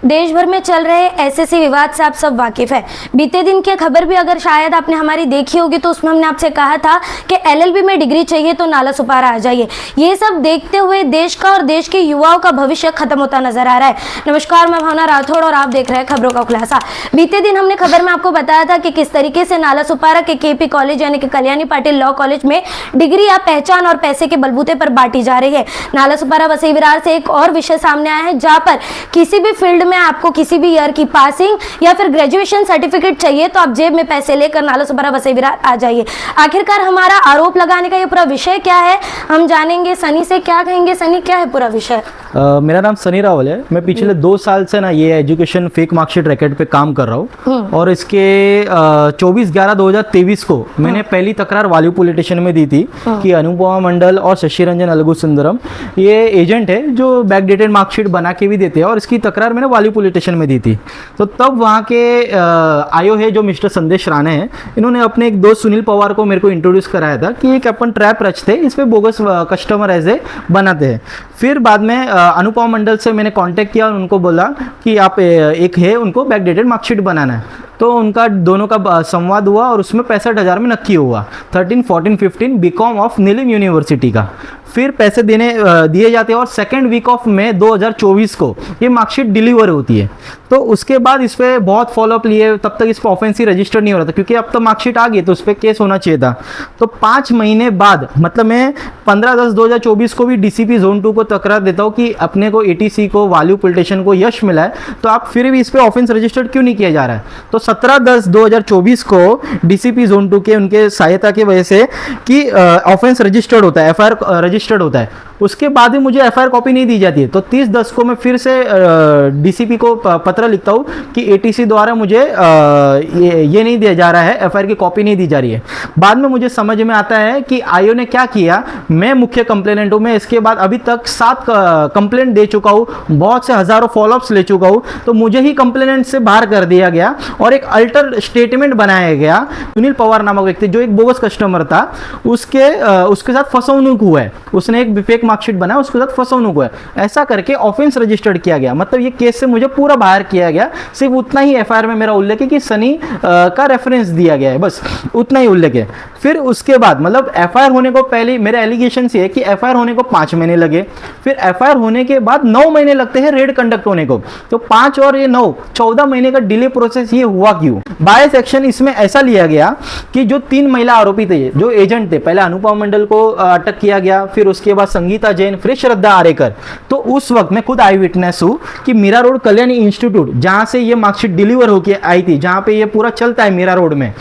देश भर में चल रहे एसएससी विवाद से आप सब वाकिफ है। बीते दिन की खबर भी अगर शायद आपने हमारी देखी होगी तो उसमें हमने आपसे कहा था कि एलएलबी में डिग्री चाहिए तो नाला सुपारा आ जाइए। ये सब देखते हुए देश का और देश के युवाओं का भविष्य खत्म होता नजर आ रहा है। नमस्कार, मैं भावना राठौड़ और आप देख रहे हैं खबरों का खुलासा। बीते दिन हमने खबर में आपको बताया था कि किस तरीके से नाला सुपारा के केपी कॉलेज यानी कि कल्याणी पाटिल लॉ कॉलेज में डिग्री या पहचान और पैसे के बलबूते पर बांटी जा रही है। नाला सुपारा वसई विरार से एक और विषय सामने आया है जहां पर किसी भी फील्ड में आपको किसी भी ईयर की पासिंग या फिर ग्रेजुएशन सर्टिफिकेट चाहिए तो आप जेब में पैसे लेकर नाला सुपारा वसई विरार आ जाइए। आखिरकार हमारा आरोप लगाने का ये पूरा विषय क्या है, हम जानेंगे। सनी से क्या कहेंगे। सनी, क्या है पूरा विषय? मेरा नाम सनी रावल है। मैं पिछले 2 साल से ना ये एजुकेशन फेक मार्कशीट रैकेट पे काम कर रहा हूँ और इसके 24/11/2023 को मैंने पहली तकरार वाल्यू पुलिस स्टेशन में दी थी कि अनुपमा मंडल और शशि रंजन अलगू सुंदरम ये एजेंट है जो बैकडेटेड मार्कशीट बना के भी देते हैं और इसकी तकरार मैंने वाल्यू पुलिस स्टेशन में दी थी। तो तब वहाँ के आयो है जो मिस्टर संदेश राणे हैं, इन्होंने अपने एक दोस्त सुनील पवार को मेरे को इंट्रोड्यूस कराया था कि एक अपन ट्रैप रचते, इस पर बोगस कस्टमर ऐसे बनाते हैं। फिर बाद में अनुपमा मंडल से मैंने कांटेक्ट किया और उनको बोला कि आप एक है उनको बैकडेटेड मार्कशीट बनाना है। तो उनका दोनों का संवाद हुआ और उसमें 65,000 में नक्की हुआ। 13, 14, 15 बीकॉम ऑफ नीलम यूनिवर्सिटी का। फिर पैसे दिए जाते हैं और सेकेंड वीक ऑफ मई 2024 को ये मार्कशीट डिलीवर होती है। तो उसके बाद इस पर बहुत फॉलोअप लिए, तब तक इस पर ऑफेंस रजिस्टर नहीं हो रहा था क्योंकि अब तो मार्कशीट आ गई तो उस पर केस होना चाहिए था। तो 5 महीने बाद मतलब मैं 15/10/2024 को भी DCP Zone 2 को तकरार देता हूँ कि अपने को ATC को वाल्यू पुलिस स्टेशन को यश मिला है तो आप फिर भी इस पर ऑफेंस रजिस्टर्ड क्यों नहीं किया जा रहा है। तो 17/10/2024 को DCP Zone 2 के उनके सहायता की वजह से कि ऑफेंस रजिस्टर्ड होता है, FIR रजिस्टर्ड होता है। उसके बाद भी मुझे FIR कॉपी नहीं दी जाती है। तो 30/10 को मैं फिर से DCP को पत्र लिखता हूँ कि ATC द्वारा मुझे ये नहीं दिया जा रहा है, FIR की कॉपी नहीं दी जा रही है। बाद में मुझे समझ में आता है कि आयो ने क्या किया, मैं मुख्य कंप्लेनेंट हूँ। मैं इसके बाद अभी तक 7 कंप्लेंट दे चुका हूँ, बहुत से हजारों फॉलोअप्स ले चुका हूँ। तो मुझे ही कंप्लेनेंट से बाहर कर दिया गया और एक अल्टर स्टेटमेंट बनाया गया। सुनील पवार नामक व्यक्ति जो एक बोगस कस्टमर था उसके साथ फंसौनुक हुआ है, उसने एक फेक मार्कशीट बनाया, उसके साथ फंसौनुक हुआ है। ऐसा करके ऑफेंस रजिस्टर्ड किया गया। मतलब ये केस से मुझे पूरा बाहर किया गया। सिर्फ उतना ही FIR में मेरा उल्लेख है कि सनी का रेफरेंस दिया गया है, बस उतना ही उल्लेख है। फिर उसके बाद मतलब FIR होने को पहले मेरे एलिगेशन ये है कि FIR होने को 5 महीने लगे, फिर FIR होने के बाद 9 महीने लगते हैं रेड कंडक्ट होने को। तो 5 और ये 9, 14 महीने का डिले प्रोसेस ये हुआ क्यों? बायस एक्शन इसमें ऐसा लिया गया कि जो 3 महिला आरोपी थे, जो एजेंट थे, पहले अनुपमा मंडल को अटक किया गया, फिर उसके बाद संगीता जैन, फिर श्रद्धा आरेकर। तो उस वक्त मैं खुद आई विटनेस हूँ कि मीरा रोड कल्याणी इंस्टीट्यूट जहां से ये मार्कशीट डिलीवर होकर आई थी, जहां पे ये पूरा चलता है मीरा रोड में,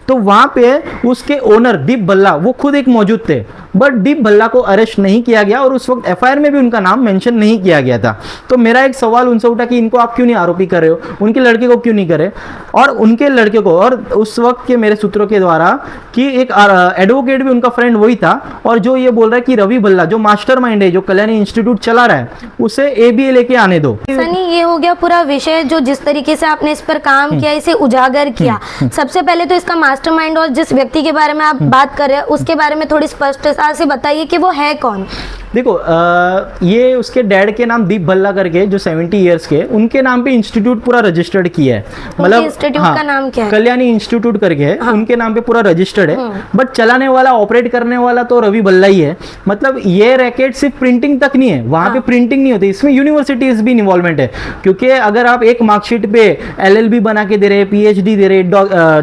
तो वहां पे उसके ओनर दीप भल्ला वो खुद एक मौजूद थे। बट दीप भल्ला को अरेस्ट नहीं किया गया और उस वक्त FIR में भी उनका नाम मेंशन नहीं किया गया था। तो मेरा एक सवाल उनसे उठा कि इनको आप क्यों नहीं आरोपी कर रहे हो, उनके लड़के को क्यों नहीं करे। और उनके लड़के को, और उस वक्त के मेरे सूत्रों के द्वारा कि एक एडवोकेट भी उनका फ्रेंड वही था और जो ये बोल रहा है कि रवि भल्ला जो मास्टरमाइंड है, जो कल्याणी इंस्टीट्यूट चला रहा है, उसे ABA लेके आने दो। सनी, ये हो गया पूरा विषय जो जिस तरीके से आपने इस पर काम किया, इसे उजागर किया। सबसे पहले तो इसका मास्टरमाइंड और जिस व्यक्ति के बारे में आप बात कर रहे हैं उसके बारे में थोड़ी स्पष्टता से बताइए कि वो है कौन। देखो, ये उसके डैड के नाम दीप भल्ला करके जो 70 इयर्स के, उनके नाम पे इंस्टीट्यूट पूरा रजिस्टर्ड किया है। मतलब इंस्टीट्यूट का नाम क्या है? कल्याणी इंस्टीट्यूट करके है। उनके नाम पे पूरा रजिस्टर्ड है। बट चलाने वाला, ऑपरेट करने वाला तो रवि भल्ला ही है। मतलब ये रैकेट सिर्फ प्रिंटिंग तक नहीं है, वहां पे प्रिंटिंग नहीं होती, इसमें यूनिवर्सिटीज भी इन्वॉल्वमेंट है। क्योंकि अगर आप एक मार्कशीट पे LLB बना के दे रहे हैं, PhD दे रहे हैं,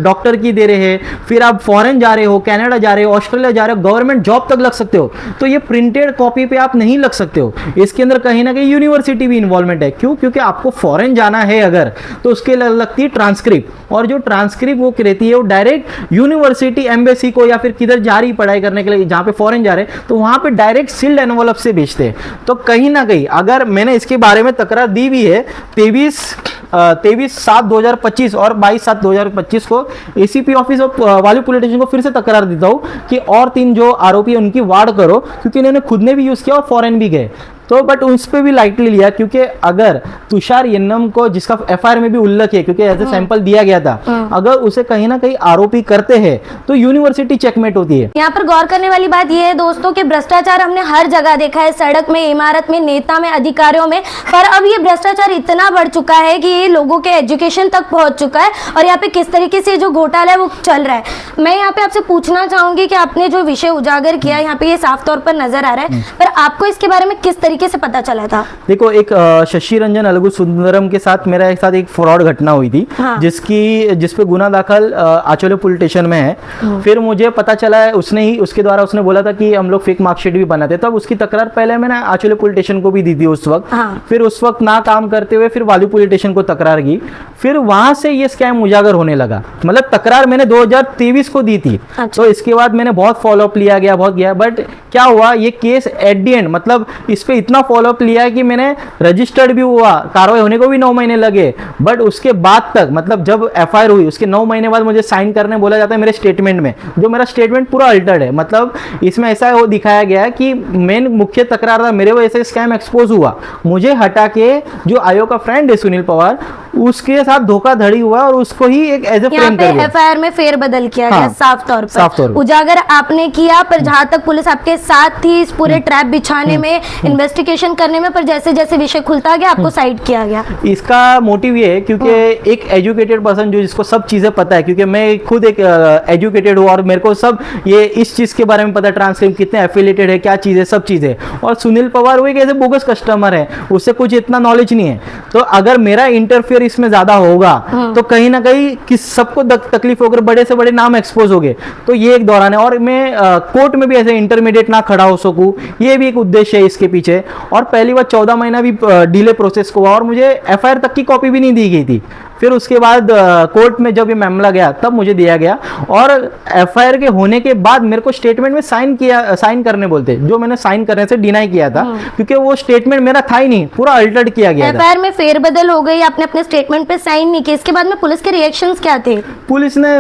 डॉक्टर की दे रहे हैं, फिर आप फॉरेन जा रहे हो, कनाडा जा रहे हो, ऑस्ट्रेलिया जा रहे हो, गवर्नमेंट जॉब तक लग सकते हो, तो ये प्रिंटेड कॉपी पे आप नहीं लग सकते हो। इसके अंदर कहीं ना कहीं यूनिवर्सिटी भी इन्वॉल्वमेंट है। क्यों? क्योंकि आपको फॉरेन जाना है अगर, तो उसके लगती है ट्रांसक्रिप्ट, और जो ट्रांसक्रिप्ट वो रहती है वो डायरेक्ट यूनिवर्सिटी एम्बेसी को या फिर किधर जा रही पढ़ाई करने के लिए, जहां पे फॉरेन जा रहे हैं, तो वहां पे डायरेक्ट सील्ड एनवलप से भेजते हैं। तो कहीं ना कहीं अगर मैंने इसके बारे में तकरार दी भी है 23/7/2025 और 22/7/2025 को ACP office of value police station को फिर से तकरार देता हूं कि और 3 जो आरोपी है उनकी वार्ड करो, क्योंकि इन्होंने खुद ने भी यूज किया और फॉरेन भी गए। तो बट उस पर भी लाइटली लिया, क्योंकि अगर तुषार यन्नम को, जिसका FIR में भी उल्लेख है क्योंकि एज ए सैंपल दिया गया था, अगर उसे कहीं ना कहीं आरोपी करते हैं तो यूनिवर्सिटी चेकमेट होती है। यहाँ पर गौर करने वाली बात यह है दोस्तों कि भ्रष्टाचार हमने हर जगह देखा है, सड़क में, इमारत में, नेता में, अधिकारियों में, पर अब ये भ्रष्टाचार इतना बढ़ चुका है कि ये लोगों के एजुकेशन तक पहुंच चुका है और यहाँ पे किस तरीके से जो घोटाला है वो चल रहा है। मैं यहाँ पे आपसे पूछना चाहूंगी कि आपने जो विषय उजागर किया यहाँ पे ये साफ तौर पर नजर आ रहा है, पर आपको इसके बारे में किस तरीके से पता चला था? देखो, एक शशि रंजन अलगू सुंदरम के साथ मेरा एक साथ एक फ्रॉड घटना हुई थी। हाँ। जिसपे गुना दाखिल आचोले पुलिस स्टेशन में है। फिर मुझे पता चला है उसके द्वारा उसने बोला था कि हम लोग फेक मार्कशीट भी बनाते, तब उसकी तकरार पहले मैंने आचोले पुलिस स्टेशन को भी दी थी उस वक्त। हाँ। फिर उस वक्त ना काम करते हुए फिर वाली पुलिस स्टेशन को तकरार की, फिर वहां से ये स्कैम उजागर होने लगा। मतलब तकरार मैंने 2023 को दी थी। अच्छा। तो इसके बाद मैंने बहुत फॉलोअप लिया गया, बहुत गया, बट क्या हुआ, ये केस एट दी एंड मतलब इस पे इतना फॉलोअप लिया कि मैंने रजिस्टर्ड भी हुआ, कार्रवाई होने को भी 9 महीने लगे, बट उसके बाद तक मतलब जब एफआईआर हुई उसके 9 महीने बाद मुझे साइन करने बोला जाता है मेरे स्टेटमेंट में, जो मेरा स्टेटमेंट पूरा अल्टर्ड है। मतलब इसमें ऐसा दिखाया गया है कि मेन मुख्य तकरार था, मेरे वजह से स्कैम एक्सपोज हुआ, मुझे हटा के जो आयोग का फ्रेंड है सुनील पवार, उसके साथ धोखाधड़ी हुआ और उसको ही एक एज ए फ्रेंड कर दिया। एफआईआर में फेरबदल किया हाँ, गया साफ तौर पर उजागर आपने किया, पर जहां तक पुलिस आपके साथ थी इस पूरे ट्रैप बिछाने में, इन्वेस्टिगेशन करने में, पर जैसे जैसे विषय खुलता गया आपको साइड किया गया। इसका मोटिव ये है क्योंकि एक एजुकेटेड पर्सन जो जिसको सब चीजें पता है, क्योंकि मैं खुद एक एजुकेटेड हूँ और मेरे को सब ये इस चीज के बारे में पता है, ट्रांसक्रिप्ट कितने एफिलिएटेड है, क्या चीज है, सब चीजें। और सुनील पवार वो एक ऐसे बोगस कस्टमर है, उससे कुछ इतना नॉलेज नहीं है, तो अगर मेरा इंटरफेयर इसमें ज्यादा होगा तो कहीं ना कहीं किस सबको तकलीफ होकर बड़े से बड़े नाम एक्सपोज हो गए। तो ये एक दौरान है और मैं कोर्ट में भी ऐसे इंटरमीडिएट ना खड़ा हो सकूं, ये भी एक उद्देश्य है इसके पीछे। और पहली बार 14 महीना भी डिले प्रोसेस को हुआ और मुझे एफआईआर तक की कॉपी भी नहीं दी गई थी। फिर उसके बाद कोर्ट में जब ये मामला गया तब मुझे दिया गया और एफआईआर के होने के बाद मेरे को स्टेटमेंट में साइन करने बोलते, जो मैंने साइन करने से डिनाई किया था क्योंकि वो स्टेटमेंट मेरा था ही नहीं, पूरा अल्टर्ड किया गया था। एफआईआर में फेरबदल हो गई, आपने अपने स्टेटमेंट पे साइन नहीं किया, इसके बाद में पुलिस के रिएक्शंस क्या थे? पुलिस ने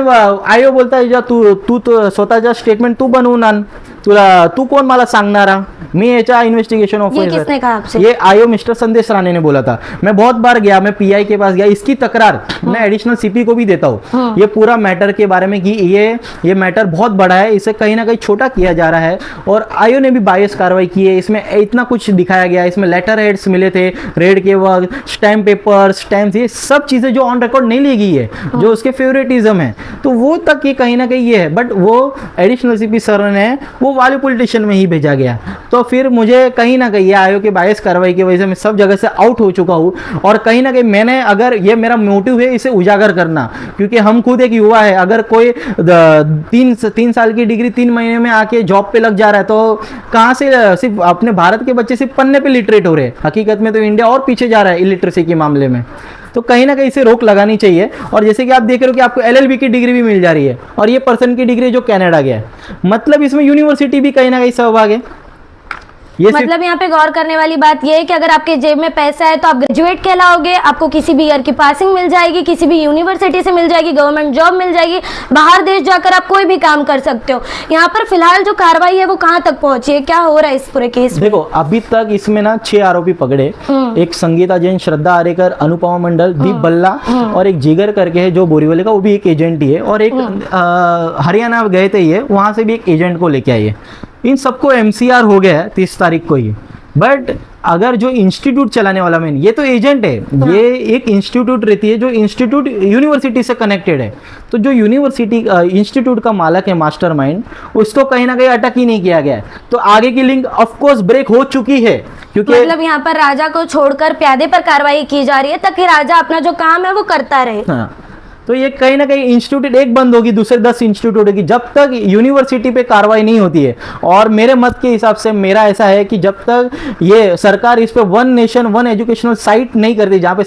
आयो बोलता है तू तो स्वतःचा स्टेटमेंट तू बनवून आण, तू कोण मला सांगणारा, मी याचा इन्वेस्टिगेशन ये ऑफिसर। किसने कहा आपसे? ये आयो मिस्टर संदेश राणे ने बोला था। मैं बहुत बार गया, मैं पीआई के पास गया, इसकी तकरार मैं एडिशनल सीपी को भी देता हूँ ये पूरा मैटर के बारे में कि ये मैटर बहुत बड़ा है, इसे कहीं ना कहीं छोटा किया जा रहा है। और आयो ने भी बायस कार्रवाई की है, इसमें इतना कुछ दिखाया गया, इसमें लेटर हेड्स मिले थे रेड के वक्त, स्टैम्प पेपर, स्टैम्प, ये सब चीजें जो ऑन रिकॉर्ड नहीं ली गई है, जो उसके फेवरेटिज्म है, तो वो तक ये कहीं ना कहीं ये है। बट वो एडिशनल सीपी सर ने वो वाली पॉलिटिशियन में ही भेजा गया, तो फिर मुझे कहीं ना कहीं ये आयोग की बायस कार्रवाई की वजह से मैं सब जगह से आउट हो चुका हूँ। और कहीं ना कहीं मैंने, अगर ये मेरा मोटिव है इसे उजागर करना, क्योंकि हम खुद एक युवा है, अगर कोई 3 साल की डिग्री 3 महीने में आके जॉब पे लग जा रहा है तो कहाँ से सिर्फ अपने भारत के बच्चे सिर्फ पन्ने पे लिटरेट हो रहे हैं, हकीकत में तो इंडिया और पीछे जा रहा है इलिटरेसी के मामले में। तो कहीं ना कहीं इसे रोक लगानी चाहिए। और जैसे कि आप देख रहे हो कि आपको एलएलबी की डिग्री भी मिल जा रही है और ये पर्सन की डिग्री जो कनाडा गया है, मतलब इसमें यूनिवर्सिटी भी कहीं ना कहीं सहभाग है। ये मतलब यहाँ पे गौर करने वाली बात यह है कि अगर आपके जेब में पैसा है तो आप ग्रेजुएट कहलाओगे, आपको किसी भी ईयर की पासिंग मिल जाएगी, किसी भी यूनिवर्सिटी से मिल जाएगी, गवर्नमेंट जॉब मिल जाएगी, बाहर देश जाकर आप कोई भी काम कर सकते हो। यहाँ पर फिलहाल जो कार्रवाई है वो कहाँ तक पहुंची है, क्या हो रहा है इस पूरे केस में? देखो, अभी तक इसमें ना 6 आरोपी पकड़े, एक संगीता जैन, श्रद्धा आरेकर, अनुपमा मंडल, दीप बल्ला और एक जिगर करके है जो बोरीवली का, वो भी एक एजेंट ही है। और एक हरियाणा गए थे, ये वहां से भी एक एजेंट को लेके आए। इन सबको एमसीआर हो गया है 30 तारीख को ही। बट अगर जो इंस्टीट्यूट चलाने वाला मैन, ये तो एजेंट है, ये एक इंस्टीट्यूट रहती है जो इंस्टीट्यूट यूनिवर्सिटी से कनेक्टेड है, तो जो यूनिवर्सिटी इंस्टीट्यूट का मालक है मास्टरमाइंड, उसको कहीं ना कहीं अटक ही नहीं किया गया है। तो आगे की लिंक ऑफ कोर्स ब्रेक हो चुकी है, क्योंकि मतलब यहाँ पर राजा को छोड़कर प्यादे पर कार्रवाई की जा रही है ताकि राजा अपना जो काम है वो करता रहे। हाँ, तो ये कहीं ना कहीं इंस्टीट्यूट एक बंद होगी, दूसरे 10 इंस्टीट्यूट होगी, जब तक यूनिवर्सिटी पे कार्रवाई नहीं होती है। और मेरे मत के हिसाब से मेरा ऐसा है कि जब तक ये सरकार इस पे one nation one educational site नहीं करती, जहाँ पे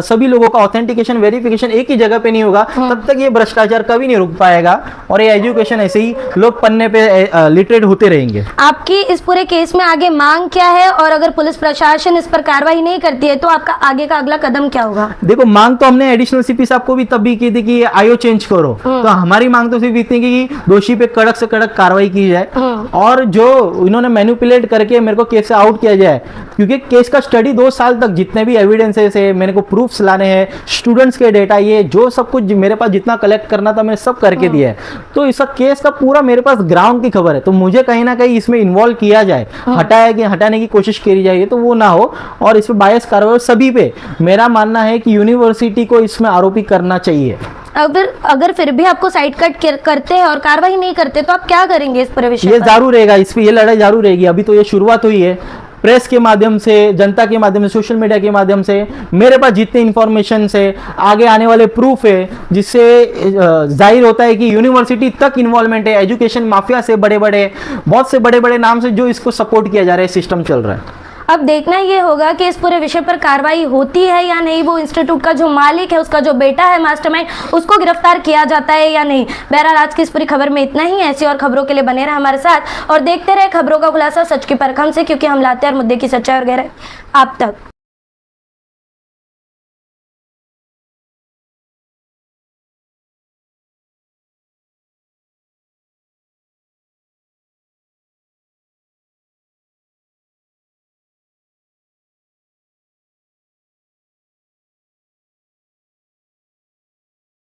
सभी लोगों का ऑथेंटिकेशन वेरिफिकेशन एक ही जगह पे नहीं होगा, तब तक ये भ्रष्टाचार कभी नहीं रुक पाएगा और ये एजुकेशन ऐसे ही लोग पन्ने पे लिटरेट होते रहेंगे। आपकी इस पूरे केस में आगे मांग क्या है, और अगर पुलिस प्रशासन इस पर कार्रवाई नहीं करती है तो आपका आगे का अगला कदम क्या होगा? देखो, मांग तो हमने एडिशनल सीपी साहब आपको भी तब भी की थी कि आईओ चेंज करो, तो हमारी मांग तो सिर्फ इतनी कि दोषी पे कड़क से कड़क कार्रवाई की जाए और जो इन्होंने मैनिपुलेट करके मेरे को केस से आउट किया जाए, क्योंकि केस का स्टडी 2 साल तक जितने भी एविडेंसेस है, मेरे को प्रूफ्स लाने हैं, स्टूडेंट्स के डेटा, ये जो सब कुछ मेरे पास जितना कलेक्ट करना था मैंने सब करके दिया है। तो इस केस का पूरा मेरे पास ग्राउंड की खबर है, तो मुझे कहीं ना कहीं इसमें इन्वॉल्व किया जाए, हटाने की कोशिश करी जाए तो वो ना हो और इस पर बायस कार्रवाई सभी पे। मेरा मानना है कि यूनिवर्सिटी को इसमें आरोपी करना चाहिए। अगर फिर भी आपको साइड कट करते हैं और कार्रवाई नहीं करते तो आप क्या करेंगे इस पर विषय ये पर? जरूर रहेगा, इस पे ये लड़ाई जरूर रहेगी। अभी तो ये शुरुआत हुई है, प्रेस के माध्यम से, जनता के माध्यम से, सोशल मीडिया के माध्यम से मेरे पास जितने इंफॉर्मेशन है, आगे आने वाले प्रूफ है, जिससे जाहिर होता है कि यूनिवर्सिटी तक इन्वॉल्वमेंट है, एजुकेशन माफिया से बहुत से बड़े बड़े नाम से जो इसको सपोर्ट किया जा रहा है, सिस्टम चल रहा है। अब देखना ये होगा कि इस पूरे विषय पर कार्रवाई होती है या नहीं, वो इंस्टीट्यूट का जो मालिक है, उसका जो बेटा है मास्टरमाइंड, उसको गिरफ्तार किया जाता है या नहीं। बहरहाल आज की इस पूरी खबर में इतना ही। ऐसी और खबरों के लिए बने रहे हमारे साथ और देखते रहे खबरों का खुलासा सच की परख हमसे, क्योंकि हम लाते हैं मुद्दे की सच्चाई और गहराई आप तक।